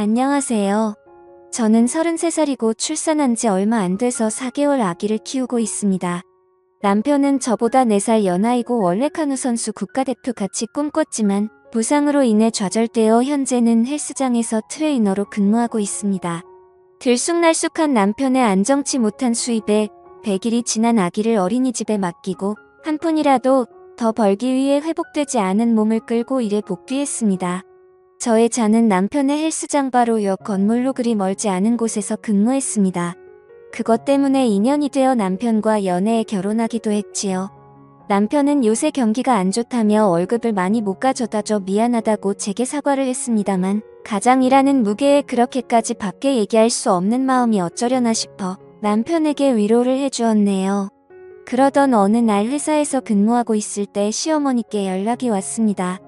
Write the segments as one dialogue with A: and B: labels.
A: 안녕하세요. 저는 33살이고 출산한 지 얼마 안 돼서 4개월 아기를 키우고 있습니다. 남편은 저보다 4살 연하이고 원래 카누 선수 국가대표 같이 꿈꿨지만 부상으로 인해 좌절되어 현재는 헬스장에서 트레이너로 근무하고 있습니다. 들쑥날쑥한 남편의 안정치 못한 수입에 100일이 지난 아기를 어린이집에 맡기고 한 푼이라도 더 벌기 위해 회복되지 않은 몸을 끌고 일에 복귀했습니다. 저의 자는 남편의 헬스장 바로 옆 건물로 그리 멀지 않은 곳에서 근무했습니다. 그것 때문에 인연이 되어 남편과 연애에 결혼하기도 했지요. 남편은 요새 경기가 안 좋다며 월급을 많이 못 가져다줘 미안하다고 제게 사과를 했습니다만 가장이라는 무게에 그렇게까지 밖에 얘기할 수 없는 마음이 어쩌려나 싶어 남편에게 위로를 해주었네요. 그러던 어느 날 회사에서 근무하고 있을 때 시어머니께 연락이 왔습니다.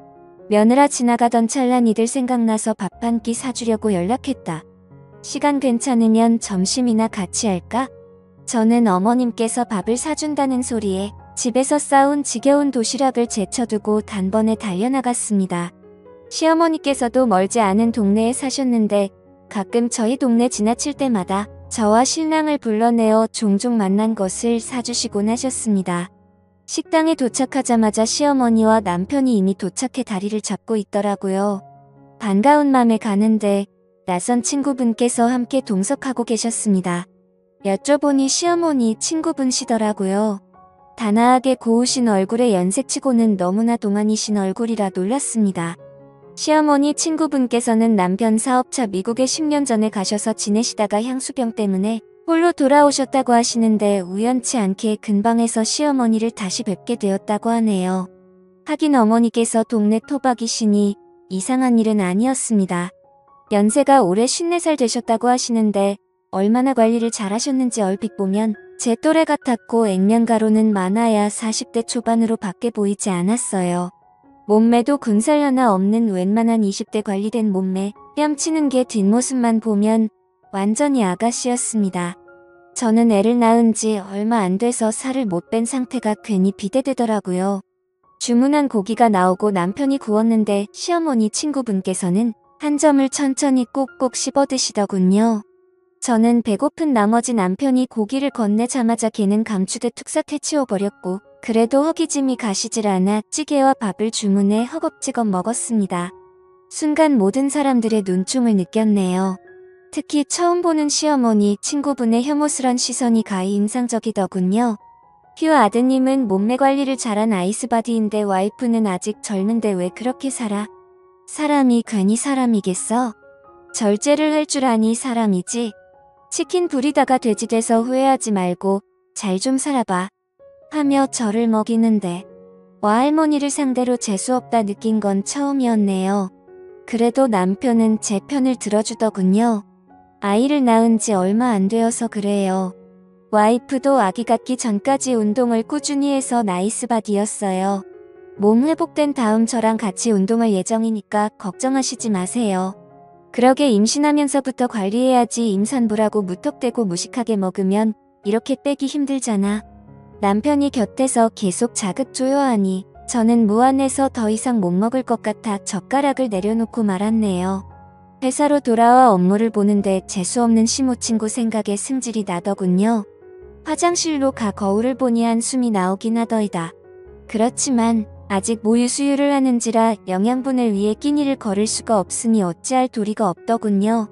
A: 며느라 지나가던 찰나 이들 생각나서 밥 한 끼 사주려고 연락했다. 시간 괜찮으면 점심이나 같이 할까? 저는 어머님께서 밥을 사준다는 소리에 집에서 싸운 지겨운 도시락을 제쳐두고 단번에 달려나갔습니다. 시어머니께서도 멀지 않은 동네에 사셨는데 가끔 저희 동네 지나칠 때마다 저와 신랑을 불러내어 종종 만난 것을 사주시곤 하셨습니다. 식당에 도착하자마자 시어머니와 남편이 이미 도착해 다리를 잡고 있더라고요. 반가운 맘에 가는데 낯선 친구분께서 함께 동석하고 계셨습니다. 여쭤보니 시어머니 친구분시더라고요. 단아하게 고우신 얼굴에 연색치고는 너무나 동안이신 얼굴이라 놀랐습니다. 시어머니 친구분께서는 남편 사업차 미국에 10년 전에 가셔서 지내시다가 향수병 때문에 홀로 돌아오셨다고 하시는데 우연치 않게 근방에서 시어머니를 다시 뵙게 되었다고 하네요. 하긴 어머니께서 동네 토박이시니 이상한 일은 아니었습니다. 연세가 올해 54살 되셨다고 하시는데 얼마나 관리를 잘하셨는지 얼핏 보면 제 또래 같았고 액면가로는 많아야 40대 초반으로 밖에 보이지 않았어요. 몸매도 군살 하나 없는 웬만한 20대 관리된 몸매, 뺨치는 게 뒷모습만 보면 완전히 아가씨였습니다. 저는 애를 낳은 지 얼마 안 돼서 살을 못 뺀 상태가 괜히 비대되더라고요. 주문한 고기가 나오고 남편이 구웠는데 시어머니 친구분께서는 한 점을 천천히 꼭꼭 씹어 드시더군요. 저는 배고픈 나머지 남편이 고기를 건네자마자 걔는 감추듯 툭싹 해치워버렸고 그래도 허기짐이 가시질 않아 찌개와 밥을 주문해 허겁지겁 먹었습니다. 순간 모든 사람들의 눈총을 느꼈네요. 특히 처음 보는 시어머니 친구분의 혐오스런 시선이 가히 인상적이더군요. 휴 아드님은 몸매 관리를 잘한 아이스바디인데 와이프는 아직 젊은데 왜 그렇게 살아? 사람이 괜히 사람이겠어? 절제를 할 줄 아니 사람이지. 치킨 부리다가 돼지 돼서 후회하지 말고 잘 좀 살아봐. 하며 저를 먹이는데 와할머니를 상대로 재수없다 느낀 건 처음이었네요. 그래도 남편은 제 편을 들어주더군요. 아이를 낳은 지 얼마 안 되어서 그래요. 와이프도 아기 갖기 전까지 운동을 꾸준히 해서 나이스바디였어요. 몸 회복된 다음 저랑 같이 운동할 예정이니까 걱정하시지 마세요. 그러게 임신하면서부터 관리해야지 임산부라고 무턱대고 무식하게 먹으면 이렇게 빼기 힘들잖아. 남편이 곁에서 계속 자극조여하니 저는 무안해서 더 이상 못 먹을 것 같아 젓가락을 내려놓고 말았네요. 회사로 돌아와 업무를 보는데 재수없는 시모친구 생각에 승질이 나더군요. 화장실로 가 거울을 보니 한숨이 나오긴 하더이다. 그렇지만 아직 모유 수유를 하는지라 영양분을 위해 끼니를 거를 수가 없으니 어찌할 도리가 없더군요.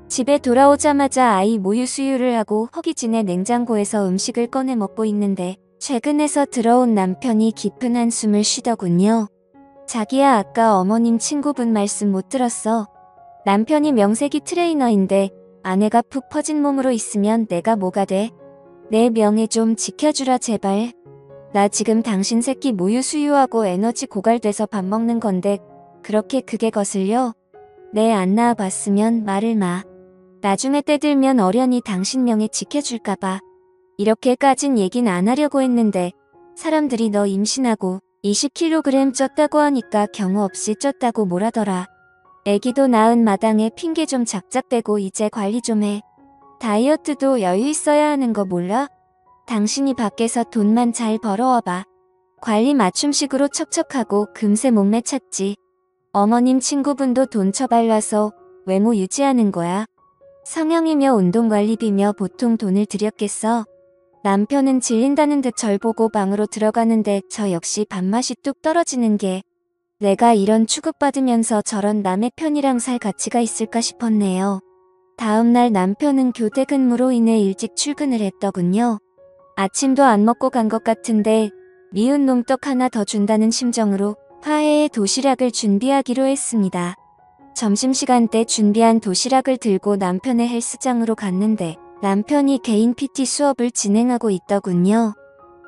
A: 집에 돌아오자마자 아이 모유 수유를 하고 허기진에 냉장고에서 음식을 꺼내 먹고 있는데 최근에서 들어온 남편이 깊은 한숨을 쉬더군요. 자기야 아까 어머님 친구분 말씀 못 들었어. 남편이 명색이 트레이너인데 아내가 푹 퍼진 몸으로 있으면 내가 뭐가 돼? 내 명예 좀 지켜주라 제발. 나 지금 당신 새끼 모유 수유하고 에너지 고갈돼서 밥 먹는 건데 그렇게 그게 거슬려? 내 안 낳아봤으면 말을 마. 나중에 때 들면 어련히 당신 명예 지켜줄까봐. 이렇게까진 얘긴 안 하려고 했는데 사람들이 너 임신하고 20kg 쪘다고 하니까 경우 없이 쪘다고 뭐라더라. 애기도 낳은 마당에 핑계 좀 작작대고 이제 관리 좀 해. 다이어트도 여유 있어야 하는 거 몰라? 당신이 밖에서 돈만 잘 벌어와봐. 관리 맞춤식으로 척척하고 금세 몸매 찾지. 어머님 친구분도 돈 처발라서 외모 유지하는 거야. 성형이며 운동관리비며 보통 돈을 들였겠어. 남편은 질린다는 듯 절 보고 방으로 들어가는데 저 역시 밥맛이 뚝 떨어지는 게 내가 이런 취급받으면서 저런 남의 편이랑 살 가치가 있을까 싶었네요. 다음날 남편은 교대 근무로 인해 일찍 출근을 했더군요. 아침도 안 먹고 간 것 같은데 미운 놈떡 하나 더 준다는 심정으로 화해의 도시락을 준비하기로 했습니다. 점심시간 때 준비한 도시락을 들고 남편의 헬스장으로 갔는데 남편이 개인 PT 수업을 진행하고 있더군요.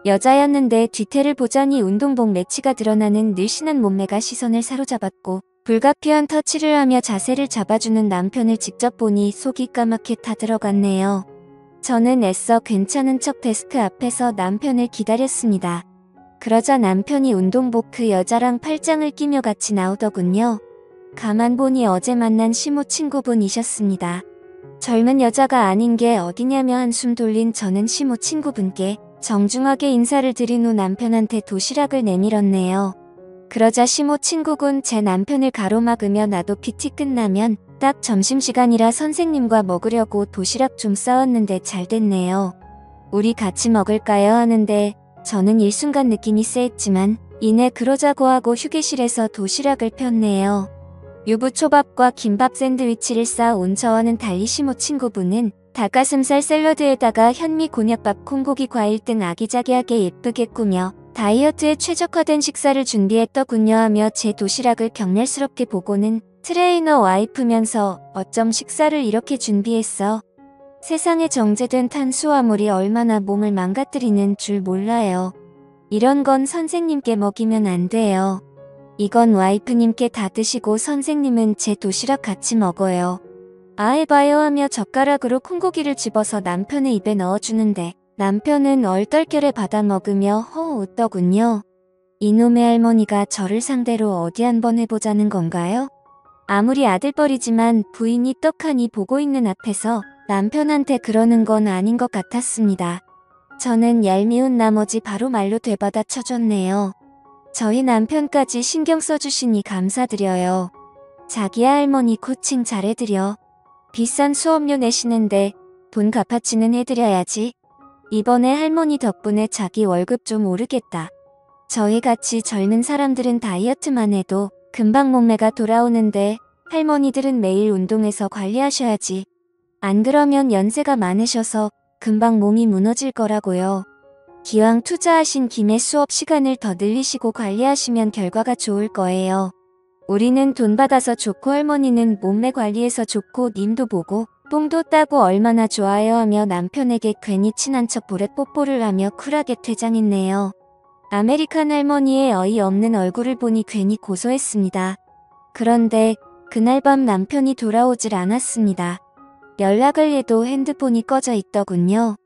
A: 여자였는데 뒤태를 보자니 운동복 매치가 드러나는 늘씬한 몸매가 시선을 사로잡았고 불가피한 터치를 하며 자세를 잡아주는 남편을 직접 보니 속이 까맣게 타들어갔네요. 저는 애써 괜찮은 척 데스크 앞에서 남편을 기다렸습니다. 그러자 남편이 운동복 그 여자랑 팔짱을 끼며 같이 나오더군요. 가만 보니 어제 만난 시모 친구분이셨습니다. 젊은 여자가 아닌 게 어디냐며 한숨 돌린 저는 시모 친구분께 정중하게 인사를 드린 후 남편한테 도시락을 내밀었네요. 그러자 시모 친구군 제 남편을 가로막으며 나도 PT 끝나면 딱 점심시간이라 선생님과 먹으려고 도시락 좀 싸왔는데 잘 됐네요. 우리 같이 먹을까요 하는데 저는 일순간 느낌이 쎄했지만 이내 그러자고 하고 휴게실에서 도시락을 폈네요. 유부초밥과 김밥 샌드위치를 싸온 저와는 달리 시모 친구분은 닭가슴살 샐러드에다가 현미 곤약밥 콩고기 과일 등 아기자기하게 예쁘게 꾸며 다이어트에 최적화된 식사를 준비했더군요 하며 제 도시락을 경멸스럽게 보고는 트레이너 와이프면서 어쩜 식사를 이렇게 준비했어. 세상에 정제된 탄수화물이 얼마나 몸을 망가뜨리는 줄 몰라요. 이런 건 선생님께 먹이면 안 돼요. 이건 와이프님께 다 드시고 선생님은 제 도시락 같이 먹어요. 아 해봐요 하며 젓가락으로 콩고기를 집어서 남편의 입에 넣어주는데 남편은 얼떨결에 받아 먹으며 허 웃더군요. 이놈의 할머니가 저를 상대로 어디 한번 해보자는 건가요? 아무리 아들뻘이지만 부인이 떡하니 보고 있는 앞에서 남편한테 그러는 건 아닌 것 같았습니다. 저는 얄미운 나머지 바로 말로 되받아 쳐줬네요. 저희 남편까지 신경 써주시니 감사드려요. 자기야 할머니 코칭 잘해드려. 비싼 수업료 내시는데 돈 갚아치는 해드려야지. 이번에 할머니 덕분에 자기 월급 좀 오르겠다. 저희같이 젊은 사람들은 다이어트만 해도 금방 몸매가 돌아오는데 할머니들은 매일 운동해서 관리하셔야지. 안 그러면 연세가 많으셔서 금방 몸이 무너질 거라고요. 기왕 투자하신 김에 수업 시간을 더 늘리시고 관리하시면 결과가 좋을 거예요. 우리는 돈 받아서 좋고 할머니는 몸매 관리해서 좋고 님도 보고 뽕도 따고 얼마나 좋아요 하며 남편에게 괜히 친한 척 볼에 뽀뽀를 하며 쿨하게 퇴장했네요. 아메리칸 할머니의 어이없는 얼굴을 보니 괜히 고소했습니다. 그런데 그날 밤 남편이 돌아오질 않았습니다. 연락을 해도 핸드폰이 꺼져 있더군요.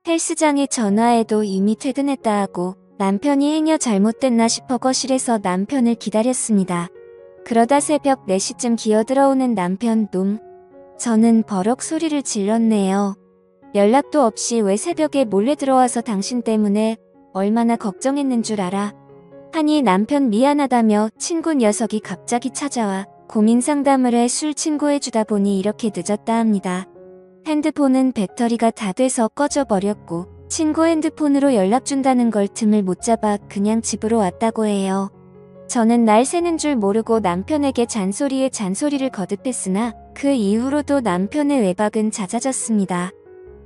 A: 헬스장에 전화해도 이미 퇴근했다 하고 남편이 행여 잘못됐나 싶어 거실에서 남편을 기다렸습니다. 그러다 새벽 4시쯤 기어들어오는 남편 놈. 저는 버럭 소리를 질렀네요. 연락도 없이 왜 새벽에 몰래 들어와서 당신 때문에 얼마나 걱정했는 줄 알아. 하니 남편 미안하다며 친구 녀석이 갑자기 찾아와 고민 상담을 해 술 친구해주다 보니 이렇게 늦었다 합니다. 핸드폰은 배터리가 다 돼서 꺼져버렸고 친구 핸드폰으로 연락 준다는 걸 틈을 못 잡아 그냥 집으로 왔다고 해요. 저는 날 새는 줄 모르고 남편에게 잔소리에 잔소리를 거듭했으나 그 이후로도 남편의 외박은 잦아졌습니다.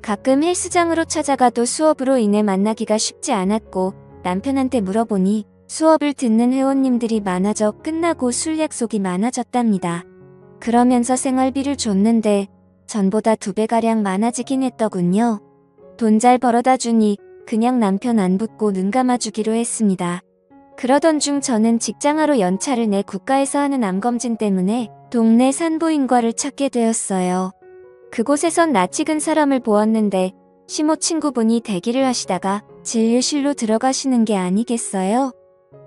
A: 가끔 헬스장으로 찾아가도 수업으로 인해 만나기가 쉽지 않았고 남편한테 물어보니 수업을 듣는 회원님들이 많아져 끝나고 술 약속이 많아졌답니다. 그러면서 생활비를 줬는데 전보다 2배가량 많아지긴 했더군요. 돈 잘 벌어다 주니 그냥 남편 안 붙고 눈 감아주기로 했습니다. 그러던 중 저는 직장하러 연차를 내 국가에서 하는 암검진 때문에 동네 산부인과를 찾게 되었어요. 그곳에선 낯익은 사람을 보았는데 시모 친구분이 대기를 하시다가 진료실로 들어가시는 게 아니겠어요?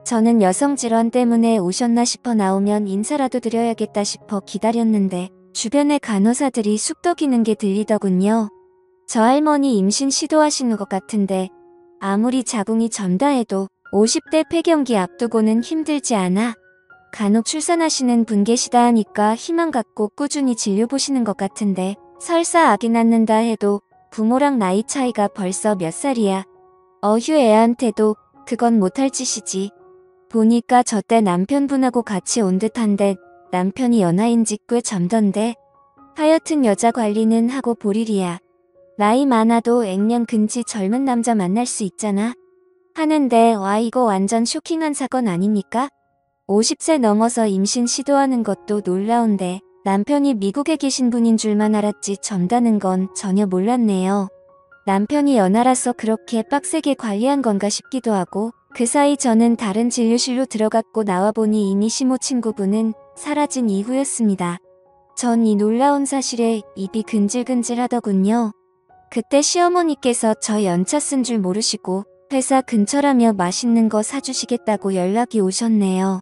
A: 저는 여성질환 때문에 오셨나 싶어 나오면 인사라도 드려야겠다 싶어 기다렸는데 주변의 간호사들이 쑥덕이는 게 들리더군요. 저 할머니 임신 시도하시는 것 같은데 아무리 자궁이 전다 해도 50대 폐경기 앞두고는 힘들지 않아? 간혹 출산하시는 분 계시다 하니까 희망 갖고 꾸준히 진료 보시는 것 같은데 설사 아기 낳는다 해도 부모랑 나이 차이가 벌써 몇 살이야. 어휴 애한테도 그건 못할 짓이지. 보니까 저때 남편분하고 같이 온 듯한데 남편이 연하인지 꽤 젊던데. 하여튼 여자 관리는 하고 보리리야. 나이 많아도 액년 근지 젊은 남자 만날 수 있잖아. 하는데 와 이거 완전 쇼킹한 사건 아닙니까? 50세 넘어서 임신 시도하는 것도 놀라운데 남편이 미국에 계신 분인 줄만 알았지 젊다는 건 전혀 몰랐네요. 남편이 연하라서 그렇게 빡세게 관리한 건가 싶기도 하고 그 사이 저는 다른 진료실로 들어갔고 나와보니 이미 시모 친구분은 사라진 이후였습니다. 전 이 놀라운 사실에 입이 근질근질 하더군요. 그때 시어머니께서 저 연차 쓴 줄 모르시고 회사 근처라며 맛있는 거 사주시겠다고 연락이 오셨네요.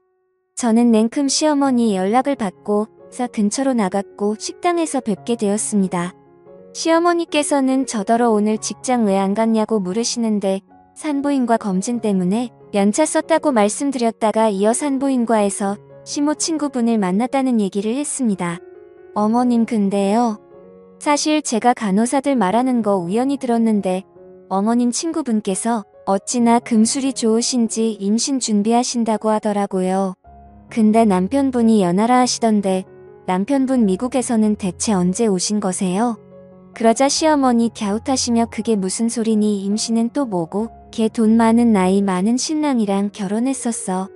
A: 저는 냉큼 시어머니 연락을 받고 회사 근처로 나갔고 식당에서 뵙게 되었습니다. 시어머니께서는 저더러 오늘 직장 왜 안 갔냐고 물으시는데 산부인과 검진 때문에 연차 썼다고 말씀드렸다가 이어 산부인과에서 시모 친구분을 만났다는 얘기를 했습니다. 어머님 근데요. 사실 제가 간호사들 말하는 거 우연히 들었는데 어머님 친구분께서 어찌나 금술이 좋으신지 임신 준비하신다고 하더라고요. 근데 남편분이 연하라 하시던데 남편분 미국에서는 대체 언제 오신 거세요? 그러자 시어머니 갸웃하시며 그게 무슨 소리니 임신은 또 뭐고 걔 돈 많은 나이 많은 신랑이랑 결혼했었어.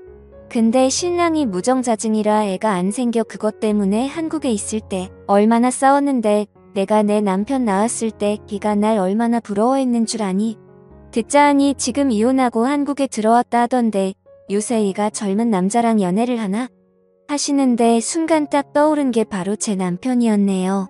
A: 근데 신랑이 무정자증이라 애가 안 생겨 그것 때문에 한국에 있을 때 얼마나 싸웠는데 내가 내 남편 낳았을 때 걔가 날 얼마나 부러워했는 줄 아니? 듣자 하니 지금 이혼하고 한국에 들어왔다 하던데 요새 이가 젊은 남자랑 연애를 하나? 하시는데 순간 딱 떠오른 게 바로 제 남편이었네요.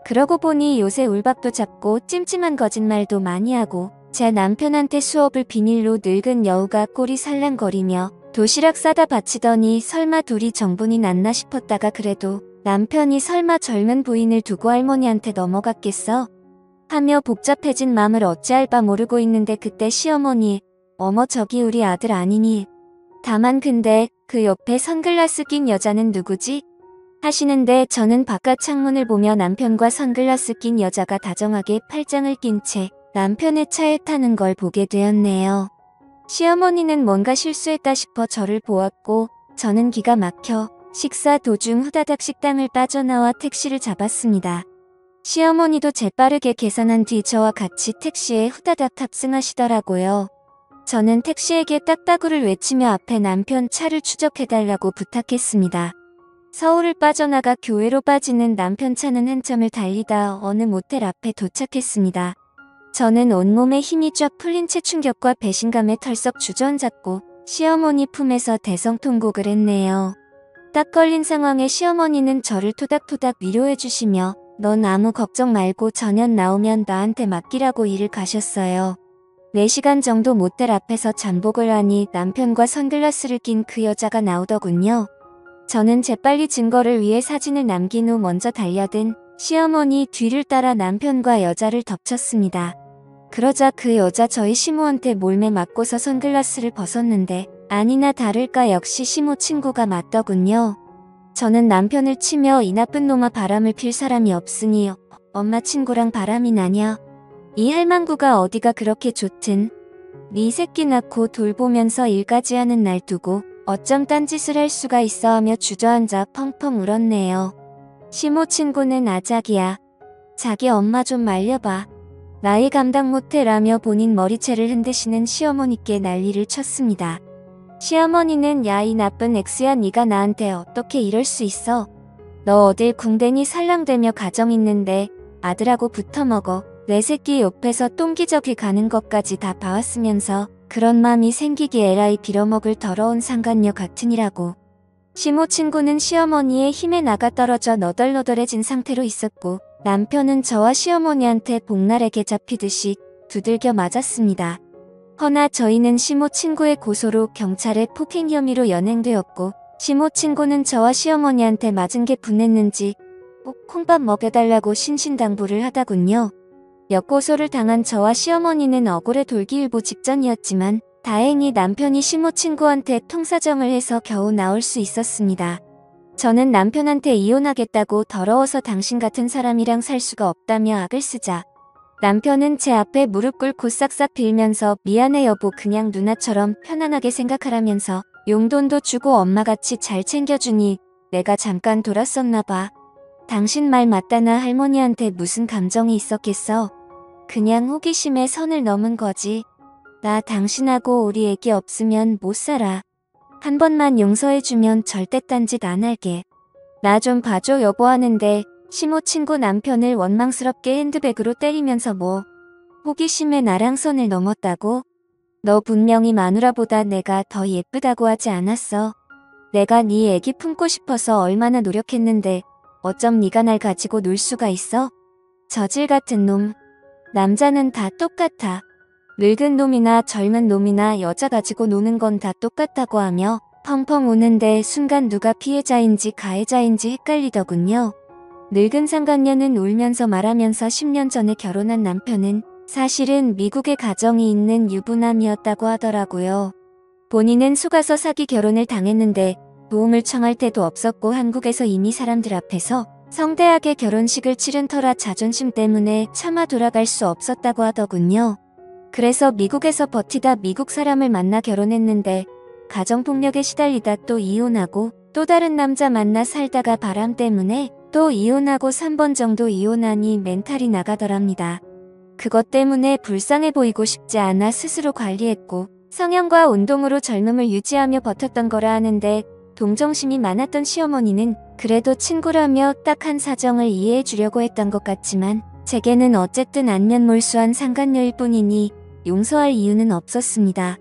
A: 그러고 보니 요새 울박도 잡고 찜찜한 거짓말도 많이 하고 제 남편한테 수업을 비밀로 늙은 여우가 꼬리 살랑거리며 도시락 싸다 바치더니 설마 둘이 정분이 났나 싶었다가 그래도 남편이 설마 젊은 부인을 두고 할머니한테 넘어갔겠어? 하며 복잡해진 마음을 어찌할 바 모르고 있는데 그때 시어머니 어머 저기 우리 아들 아니니? 다만 근데 그 옆에 선글라스 낀 여자는 누구지? 하시는데 저는 바깥 창문을 보며 남편과 선글라스 낀 여자가 다정하게 팔짱을 낀 채 남편의 차에 타는 걸 보게 되었네요. 시어머니는 뭔가 실수했다 싶어 저를 보았고 저는 기가 막혀 식사 도중 후다닥 식당을 빠져나와 택시를 잡았습니다. 시어머니도 재빠르게 계산한 뒤 저와 같이 택시에 후다닥 탑승하시더라고요. 저는 택시에게 딱따구를 외치며 앞에 남편 차를 추적해달라고 부탁했습니다. 서울을 빠져나가 교외로 빠지는 남편 차는 한참을 달리다 어느 모텔 앞에 도착했습니다. 저는 온몸에 힘이 쫙 풀린 채 충격과 배신감에 털썩 주저앉았고 시어머니 품에서 대성통곡을 했네요. 딱 걸린 상황에 시어머니는 저를 토닥토닥 위로해 주시며 넌 아무 걱정 말고 저녁 나오면 나한테 맡기라고 일을 가셨어요. 4시간 정도 모텔 앞에서 잠복을 하니 남편과 선글라스를 낀 그 여자가 나오더군요. 저는 재빨리 증거를 위해 사진을 남긴 후 먼저 달려든 시어머니 뒤를 따라 남편과 여자를 덮쳤습니다. 그러자 그 여자 저희 시모한테 몰매 맞고서 선글라스를 벗었는데 아니나 다를까 역시 시모 친구가 맞더군요. 저는 남편을 치며 이 나쁜 놈아 바람을 필 사람이 없으니 엄마 친구랑 바람이 나냐? 이 할망구가 어디가 그렇게 좋든 네 새끼 낳고 돌보면서 일까지 하는 날 두고 어쩜 딴짓을 할 수가 있어 하며 주저앉아 펑펑 울었네요. 시모 친구는 아작이야. 자기 엄마 좀 말려봐. 나이 감당 못해 라며 본인 머리채를 흔드시는 시어머니께 난리를 쳤습니다. 시어머니는 야 이 나쁜 엑스야 네가 나한테 어떻게 이럴 수 있어. 너 어딜 궁뎅이 살랑대며 가정 있는데 아들하고 붙어먹어. 내 새끼 옆에서 똥기저귀 가는 것까지 다 봐왔으면서 그런 맘이 생기기 에라이 빌어먹을 더러운 상간녀 같으니라고. 시모 친구는 시어머니의 힘에 나가 떨어져 너덜너덜해진 상태로 있었고 남편은 저와 시어머니한테 복날에게 잡히듯이 두들겨 맞았습니다. 허나 저희는 시모 친구의 고소로 경찰에 폭행 혐의로 연행되었고 시모 친구는 저와 시어머니한테 맞은 게 분했는지 꼭 콩밥 먹여달라고 신신당부를 하다군요. 역고소를 당한 저와 시어머니는 억울해 돌기일보 직전이었지만 다행히 남편이 시모 친구한테 통사정을 해서 겨우 나올 수 있었습니다. 저는 남편한테 이혼하겠다고 더러워서 당신 같은 사람이랑 살 수가 없다며 악을 쓰자 남편은 제 앞에 무릎 꿇고 싹싹 빌면서 미안해 여보 그냥 누나처럼 편안하게 생각하라면서 용돈도 주고 엄마같이 잘 챙겨주니 내가 잠깐 돌았었나 봐. 당신 말 맞다나 할머니한테 무슨 감정이 있었겠어. 그냥 호기심에 선을 넘은 거지. 나 당신하고 우리 애기 없으면 못 살아. 한 번만 용서해주면 절대 딴짓 안 할게. 나 좀 봐줘 여보 하는데 시모 친구 남편을 원망스럽게 핸드백으로 때리면서 뭐 호기심에 나랑 선을 넘었다고? 너 분명히 마누라보다 내가 더 예쁘다고 하지 않았어. 내가 네 애기 품고 싶어서 얼마나 노력했는데 어쩜 네가 날 가지고 놀 수가 있어? 저질 같은 놈. 남자는 다 똑같아. 늙은 놈이나 젊은 놈이나 여자 가지고 노는 건 다 똑같다고 하며 펑펑 우는데 순간 누가 피해자인지 가해자인지 헷갈리더군요. 늙은 상간녀는 울면서 말하면서 10년 전에 결혼한 남편은 사실은 미국에 가정이 있는 유부남이었다고 하더라고요. 본인은 속아서 사기 결혼을 당했는데 도움을 청할 때도 없었고 한국에서 이미 사람들 앞에서 성대하게 결혼식을 치른 터라 자존심 때문에 차마 돌아갈 수 없었다고 하더군요. 그래서 미국에서 버티다 미국 사람을 만나 결혼했는데 가정폭력에 시달리다 또 이혼하고 또 다른 남자 만나 살다가 바람 때문에 또 이혼하고 3번 정도 이혼하니 멘탈이 나가더랍니다. 그것 때문에 불쌍해 보이고 싶지 않아 스스로 관리했고 성형과 운동으로 젊음을 유지하며 버텼던 거라 하는데 동정심이 많았던 시어머니는 그래도 친구라며 딱한 사정을 이해해 주려고 했던 것 같지만 제게는 어쨌든 안면몰수한 상간녀일 뿐이니 용서할 이유는 없었습니다.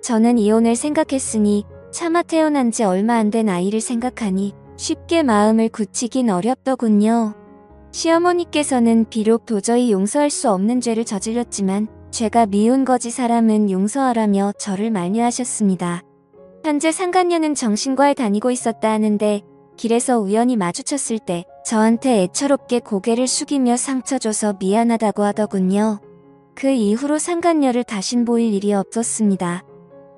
A: 저는 이혼을 생각했으니 차마 태어난 지 얼마 안 된 아이를 생각하니 쉽게 마음을 굳히긴 어렵더군요. 시어머니께서는 비록 도저히 용서할 수 없는 죄를 저질렀지만 죄가 미운 거지 사람은 용서하라며 저를 만류하셨습니다. 현재 상간녀는 정신과에 다니고 있었다 하는데 길에서 우연히 마주쳤을 때 저한테 애처롭게 고개를 숙이며 상처 줘서 미안하다고 하더군요. 그 이후로 상간녀를 다신 보일 일이 없었습니다.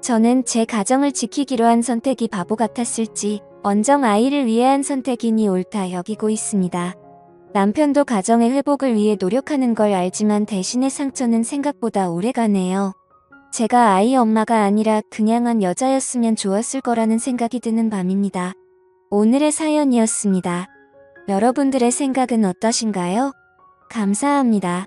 A: 저는 제 가정을 지키기로 한 선택이 바보 같았을지 언정 아이를 위해 한 선택이니 옳다 여기고 있습니다. 남편도 가정의 회복을 위해 노력하는 걸 알지만 대신의 상처는 생각보다 오래가네요. 제가 아이 엄마가 아니라 그냥 한 여자였으면 좋았을 거라는 생각이 드는 밤입니다. 오늘의 사연이었습니다. 여러분들의 생각은 어떠신가요? 감사합니다.